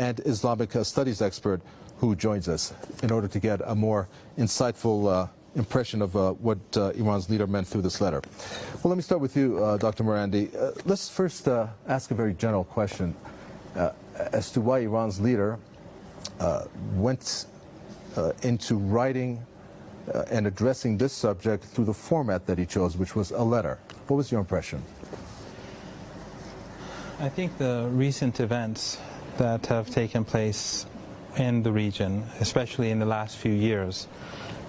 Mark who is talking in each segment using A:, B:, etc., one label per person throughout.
A: and Islamic studies expert who joins us in order to get a more insightful impression of what Iran's leader meant through this letter. Well, let me start with you, Dr. Marandi. Let's first ask a very general question as to why Iran's leader went into writing and addressing this subject through the format that he chose, which was a letter. What was your impression?
B: I think the recent events that have taken place in the region, especially in the last few years,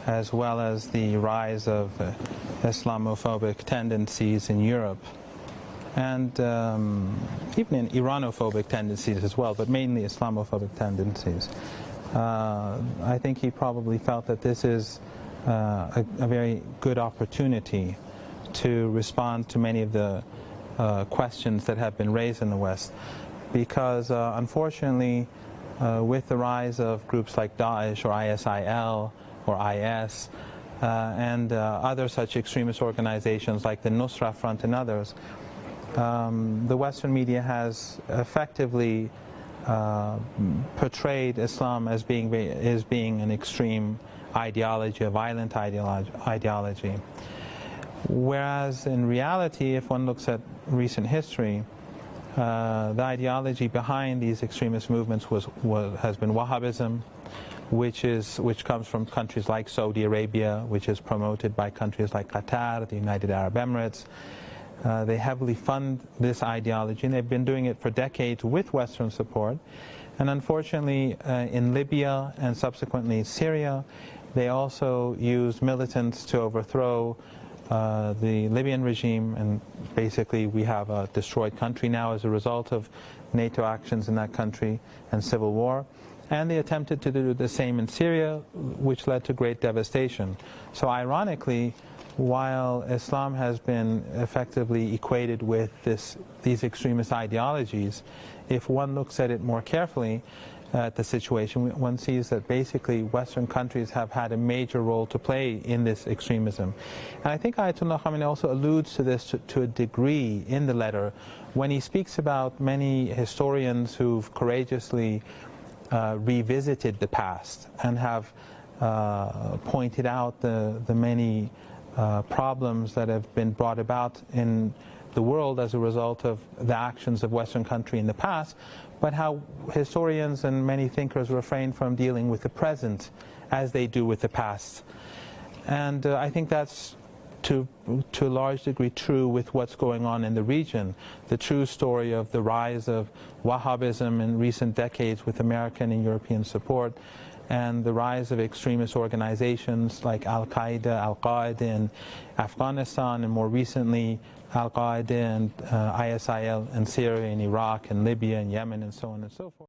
B: as well as the rise of Islamophobic tendencies in Europe, and even in Iranophobic tendencies as well, but mainly Islamophobic tendencies. I think he probably felt that this is a very good opportunity to respond to many of the questions that have been raised in the West, because unfortunately with the rise of groups like Daesh or ISIL or IS and other such extremist organizations like the Nusra Front and others, the Western media has effectively portrayed Islam as being an extreme ideology, a violent ideology. Whereas in reality, if one looks at recent history, the ideology behind these extremist movements has been Wahhabism, which comes from countries like Saudi Arabia, which is promoted by countries like Qatar, the United Arab Emirates. They heavily fund this ideology, and they've been doing it for decades with Western support. And unfortunately, in Libya and subsequently Syria, they also used militants to overthrow the Libyan regime, and basically we have a destroyed country now as a result of NATO actions in that country and civil war. And they attempted to do the same in Syria, which led to great devastation. So ironically, while Islam has been effectively equated with these extremist ideologies, if one looks at it more carefully at the situation, one sees that basically Western countries have had a major role to play in this extremism. And I think Ayatollah Khamenei also alludes to this to a degree in the letter when he speaks about many historians who've courageously revisited the past and have pointed out the many problems that have been brought about in the world as a result of the actions of Western countries in the past, but how historians and many thinkers refrain from dealing with the present as they do with the past. And I think that's to a large degree true with what's going on in the region. The true story of the rise of Wahhabism in recent decades with American and European support, and the rise of extremist organizations like Al-Qaeda, Al-Qaeda in Afghanistan, and more recently Al-Qaeda and ISIL in Syria and Iraq and Libya and Yemen and so on and so forth.